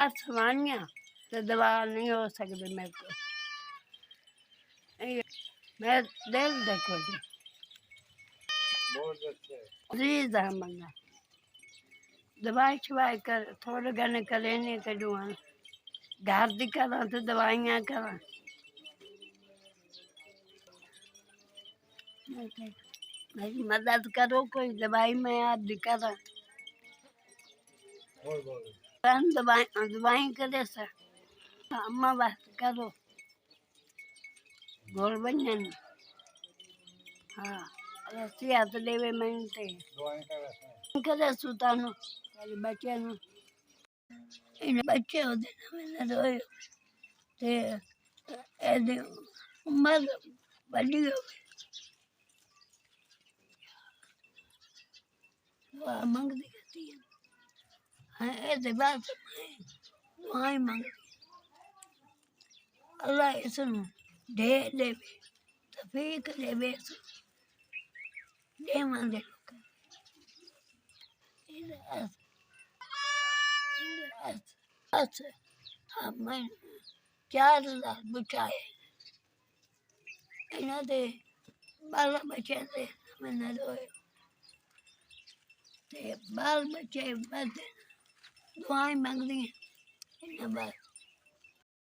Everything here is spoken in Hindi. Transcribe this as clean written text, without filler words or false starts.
आसमानियाँ तो दवा नहीं हो सकती मेरे को। मैं दिल देखो जी जी मंगा दवाई शवाई कर थोड़े घने करे नहीं करूँ घर दी करा तो दवाइयाँ करा मेरी मदद करो कोई दवाई में आप दी करा दवाई दवाई करे सर अम्मा बस करो गोल बन हाँ रस्सी हाथ देवे मनते करे सुतानो तेरे बच्चे नु इन बच्चे होते ना मैंने रोए ते ऐसे उम्र बड़ी हो गई दुआ मांगती रहती है हाँ ऐसे बात दुआएं मांगती अल्लाह इसनु दे देवे तफीक देवे दे मांगे अच्छा मैं 4,000 बचाए इन्हों दे 12 बच्चे थे मैंने रोए ते 12 बच्चे बस दुआएं मांगदी इन्हें बस